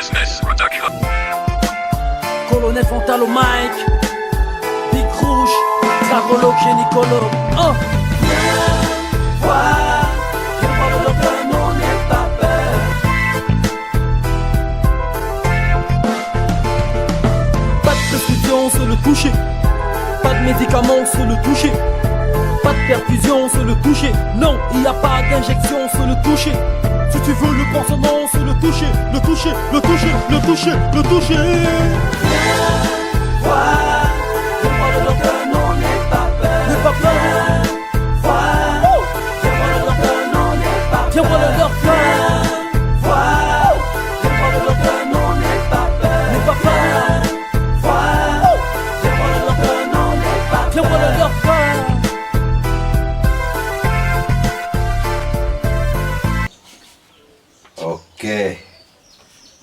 Business Production. Colonel Fontal au mic, Big Rouge, Carolo, Génicolo. Oh! Viens voir, viens voir le docteur, non, n'aie pas peur. Pas de prescription sur le toucher, pas de médicaments sur le toucher, pas de perfusion sur le toucher. Non, il n'y a pas d'injection sur le toucher. Si tu veux le pansement, c'est le toucher, le toucher, le toucher, le toucher, le toucher. Viens voir, viens voir le docteur, non, n'aie pas peur. N'aie pas peur. Viens voir, viens voir le docteur, non, n'aie pas peur. Viens voir le docteur. Viens voir, viens voir le docteur, non, n'aie pas peur. N'aie pas peur. Viens voir, viens voir le docteur, non, n'aie pas peur. Viens voir le docteur. Ok.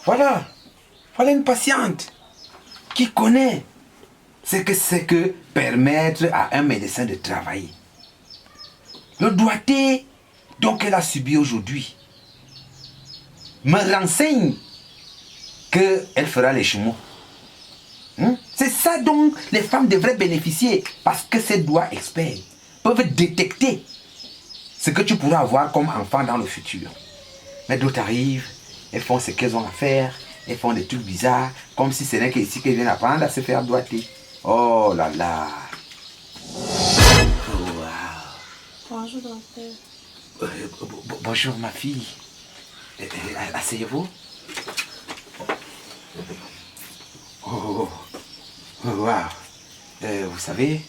Voilà une patiente qui connaît ce que c'est que permettre à un médecin de travailler. Le doigté donc elle a subi aujourd'hui me renseigne qu'elle fera les chemins. C'est ça dont les femmes devraient bénéficier parce que ces doigts experts peuvent détecter ce que tu pourras avoir comme enfant dans le futur. Mais d'autres arrivent, elles font ce qu'elles ont à faire, elles font des trucs bizarres, comme si ce n'est qu'ici qu'elles viennent apprendre à se faire doigter. Oh là là. Oh, wow. Bonjour, docteur. Bonjour ma fille. Asseyez-vous. Oh, wow. Vous savez,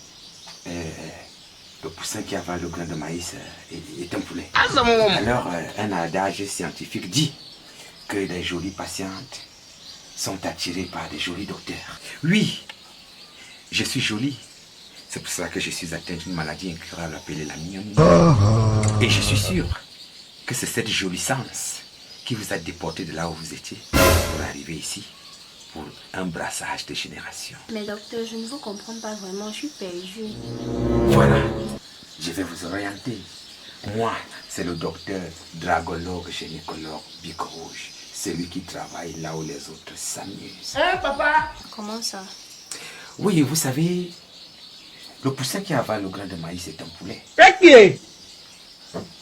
le poussin qui avale le grain de maïs est un poulet. Alors, un adage scientifique dit que les jolies patientes sont attirées par des jolis docteurs. Oui, je suis jolie. C'est pour cela que je suis atteinte d'une maladie incurable appelée la mignonnerie. Et je suis sûr que c'est cette jouissance qui vous a déporté de là où vous étiez pour arriver ici pour un brassage de génération. Mais docteur, je ne vous comprends pas vraiment, je suis perdue. Voilà, je vais vous orienter. Moi, c'est le docteur dragologue gynécologue Bic Rouge, celui qui travaille là où les autres s'amusent. Hein, papa? Comment ça? Oui, vous savez, le poussin qui avale le grain de maïs est un poulet. Pétier!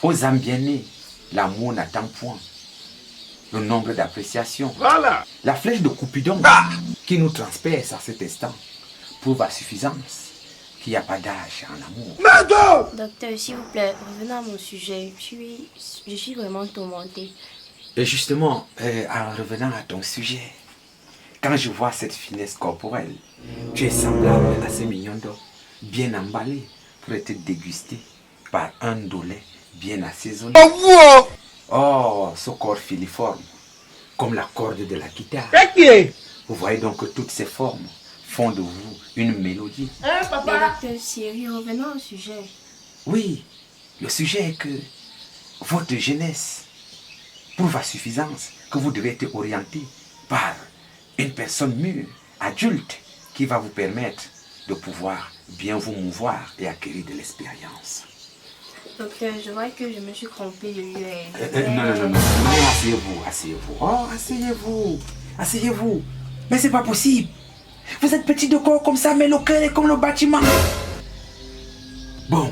Aux âmes bien nées, l'amour n'attend point le nombre d'appréciations. Voilà! La flèche de Cupidon qui nous transperce à cet instant prouve à suffisance qu'il n'y a pas d'âge en amour. Mado! Docteur, s'il vous plaît, revenez à mon sujet. Je suis vraiment tourmentée. Et justement, en revenant à ton sujet, quand je vois cette finesse corporelle, tu es semblable à ces mignons d'or, bien emballés pour être dégustés par un doulet bien assaisonné. Oh, ce corps filiforme, comme la corde de la guitare. Pétier! Vous voyez donc que toutes ces formes font de vous une mélodie. Hein, Mais papa? docteur, sérieux, revenons au sujet. Oui, le sujet est que votre jeunesse prouve à suffisance que vous devez être orienté par une personne mûre, adulte, qui va vous permettre de pouvoir bien vous mouvoir et acquérir de l'expérience. Docteur, je vois que je me suis trompée de lieu. Non, asseyez-vous. Oh, asseyez-vous. Mais c'est pas possible. Vous êtes petit de corps comme ça, mais le cœur est comme le bâtiment. Bon,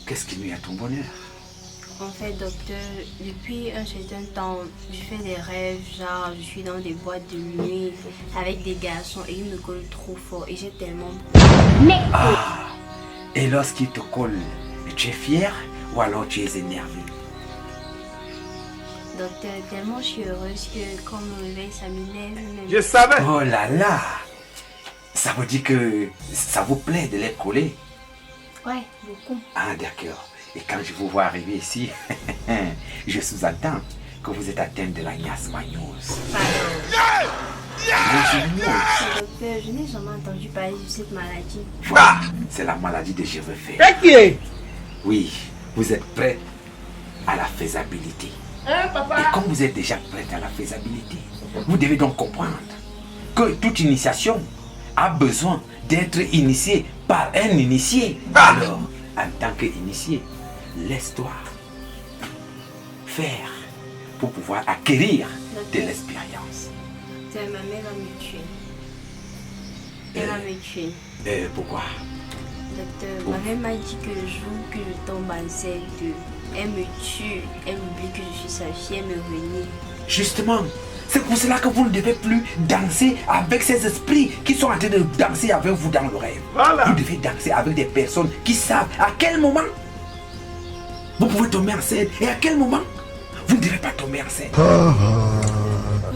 qu'est-ce qui nuit à ton bonheur? En fait, docteur, depuis un certain temps, je fais des rêves, genre je suis dans des boîtes de nuit avec des garçons et ils me collent trop fort et j'ai tellement... Et lorsqu'il te colle, tu es fier ou alors tu es énervé? Docteur, tellement je suis heureuse que quand on me réveille, ça m'énerve. même. Je savais! Oh là là! Ça veut dire que ça vous plaît de les coller? Ouais, beaucoup. Ah d'accord. Et quand je vous vois arriver ici, je sous-entends que vous êtes atteinte de la gnasmagnose. Docteur, je n'ai jamais entendu parler de cette maladie. Voilà, c'est la maladie des cheveux faits. Pétier! Oui, vous êtes prêt à la faisabilité. Hein, Et papa? comme vous êtes déjà prêt à la faisabilité, vous devez donc comprendre que toute initiation a besoin d'être initiée par un initié. Alors, en tant qu'initié, laisse-toi faire pour pouvoir acquérir de l'expérience. Docteur, ma mère va me tuer. Elle va me tuer. Pourquoi? Docteur, ma mère m'a dit que le jour que je tombe enceinte, elle me tue. Elle oublie que je suis sa fille, elle me renie. Justement, c'est pour cela que vous ne devez plus danser avec ces esprits qui sont en train de danser avec vous dans le rêve. Voilà. Vous devez danser avec des personnes qui savent à quel moment vous pouvez tomber enceinte et à quel moment vous ne devez pas tomber enceinte. Pourquoi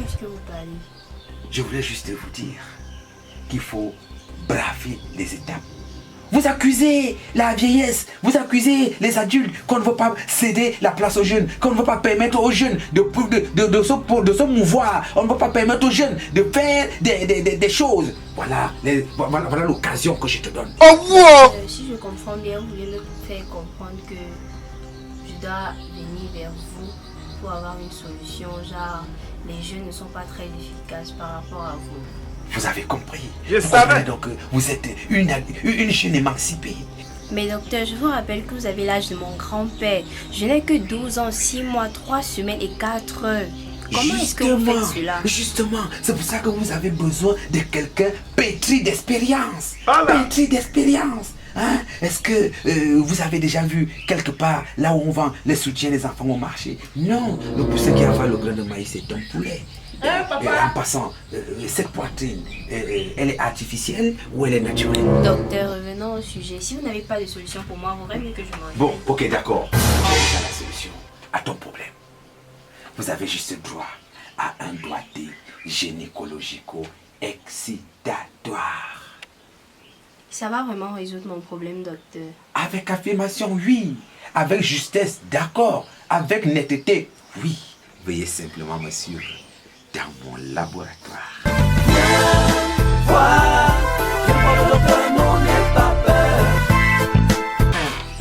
est-ce que vous parlez? Je voulais juste vous dire qu'il faut braver les étapes. Vous accusez la vieillesse, vous accusez les adultes qu'on ne veut pas céder la place aux jeunes, qu'on ne veut pas permettre aux jeunes de se mouvoir, on ne veut pas permettre aux jeunes de faire des choses. Voilà l'occasion que je te donne. Si je comprends bien, vous voulez me faire comprendre que je dois venir vers vous pour avoir une solution, genre les jeunes ne sont pas très efficaces par rapport à vous. Vous avez compris. Je Vous savais. comprenez donc que vous êtes une jeune émancipée. Mais docteur, je vous rappelle que vous avez l'âge de mon grand-père. Je n'ai que 12 ans, 6 mois, 3 semaines et 4 heures. Comment est-ce que vous faites cela? Justement, c'est pour ça que vous avez besoin de quelqu'un pétri d'expérience. Voilà. Pétri d'expérience. Hein? Est-ce que vous avez déjà vu quelque part là où on vend les soutiens des enfants au marché? Non, le poussé qui avale le grain de maïs c'est un poulet. En passant, cette poitrine, elle est artificielle ou elle est naturelle? Docteur, revenons au sujet. Si vous n'avez pas de solution pour moi, vous rêvez que je m'en Bon, ok, d'accord. J'ai déjà la solution à ton problème. Vous avez juste droit à un doigté gynécologico-excitatoire. Ça va vraiment résoudre mon problème, docteur. Avec affirmation, oui. Avec justesse, d'accord. Avec netteté, oui. Veuillez simplement me suivre dans mon laboratoire.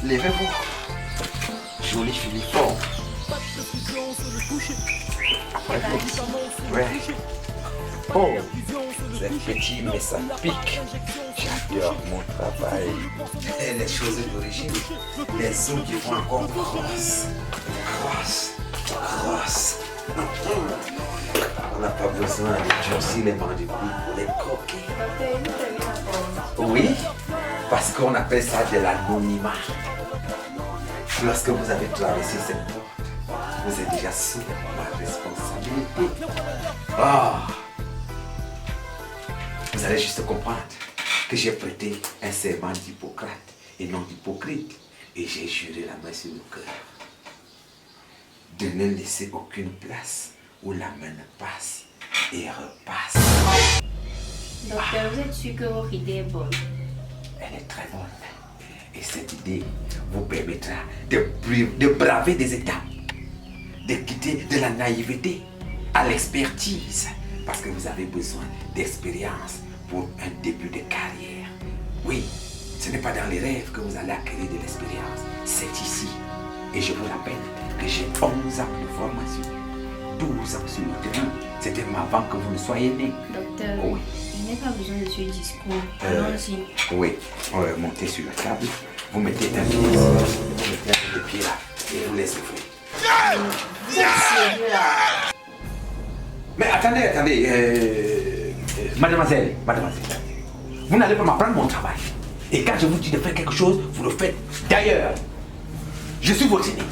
Levez-vous. Joli filiforme. Ouais. Oh, c'est petit mais ça pique. J'adore mon travail. Et les choses d'origine, les os qui vont encore grosses. On n'a pas besoin de durcir les mandibule pour les croquer. Oui, parce qu'on appelle ça de l'anonymat. Lorsque vous avez traversé cette porte, vous êtes déjà sous ma responsabilité. Vous allez juste comprendre que j'ai prêté un serment d'Hippocrate et non d'Hypocrite. Et j'ai juré la main sur le cœur de ne laisser aucune place où la main ne passe et repasse. Docteur, vous êtes sûr que votre idée est bonne? Elle est très bonne. Et cette idée vous permettra de braver des étapes, de quitter de la naïveté à l'expertise, parce que vous avez besoin d'expérience pour un début de carrière. Oui, ce n'est pas dans les rêves que vous allez acquérir de l'expérience, c'est ici. Et je vous rappelle que j'ai 11 ans de formation, 12 ans sur le terrain. C'était avant que vous ne soyez né. Docteur, Oui. je n'ai pas besoin de ce discours. Allons-y. Oui, montez sur la table, vous mettez un pied ici, vous mettez un pied là, et vous laissez ouvrir. Vous êtes sérieux là? Mais attendez, mademoiselle, vous n'allez pas m'apprendre mon travail. Et quand je vous dis de faire quelque chose, vous le faites. D'ailleurs, je suis votre aîné,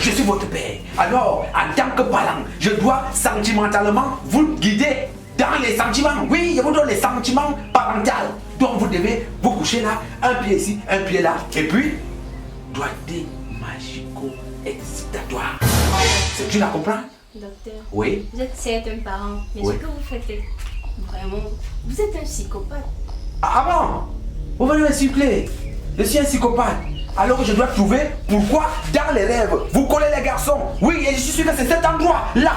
je suis votre père. Alors, en tant que parent, je dois sentimentalement vous guider dans les sentiments. Oui, je vous donne les sentiments parentaux. Donc vous devez vous coucher là, un pied ici, un pied là. Et puis, doigté magico-excitatoire. Tu la comprends? Docteur, Oui. vous êtes certes un parent, mais Oui. ce que vous faites est vraiment... Vous êtes un psychopathe. Ah bon? Vous venez me suppléer. Je suis un psychopathe. Alors je dois trouver pourquoi dans les rêves vous collez les garçons. Oui, et je suis sûr que c'est cet endroit là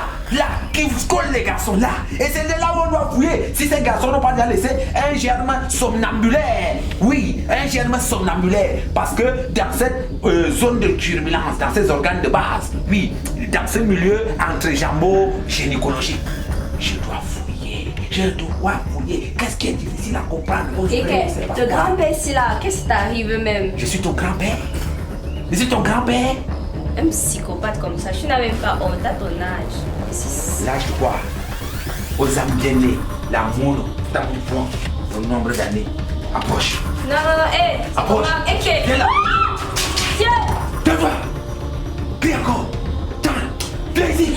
qui vous colle les garçons là. Et c'est de là où on doit fouiller si ces garçons n'ont pas déjà laissé un germe somnambulaire. Oui, un germe somnambulaire. Parce que dans cette zone de turbulence, dans ces organes de base, oui, dans ce milieu entre jambes gynécologique, je dois fouiller. Qu'est-ce qui est difficile à comprendre? Et que le grand-père, c'est là, qu'est-ce qui t'arrive même? Je suis ton grand-père. Je suis ton grand-père. Un psychopathe comme ça, je n'avais même pas honte à ton âge. L'âge de quoi? aux âmes bien-nées, l'amour, tant de points, au nombre d'années. Approche. Non, hé, Approche. ok. Viens là. Tiens. Donne-toi. Crie encore. Tiens. Viens ici.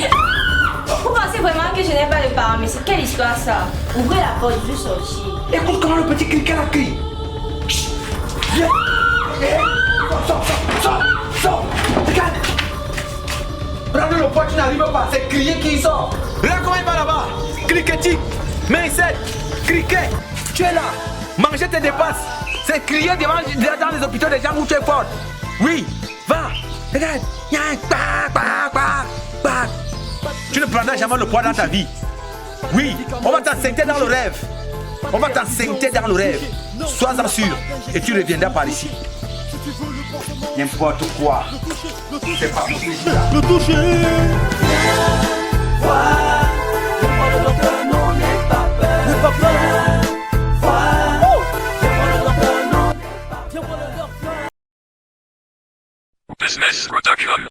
Vous pensez vraiment que je n'ai pas de parents? Mais c'est quelle histoire ça? Ouvrez la porte, je veux sortir. Écoute comment le petit crie, qu'elle a crié. Chut. Viens. Eh, sors. Regarde. Prends le poids, tu n'arrives pas. C'est crier qui sort. Regarde comment il va là-bas. Cliquetis. Main 7. Criquet. Tu es là. Manger tes dépenses. C'est crier dans les hôpitaux des gens où tu es fort. Oui. Va. Regarde. Il y a un Tu ne prendras jamais le poids dans ta vie. Oui. On va t'enceinte dans le rêve. On va t'enceinte dans le rêve. Sois-en sûr. Et tu reviendras par ici. N'importe quoi. C'est pas mon plaisir. Le toucher. Voir. Le docteur, non, n'aie pas peur. N'aie pas peur. Voir. Le docteur, non, n'aie pas peur. Business Production.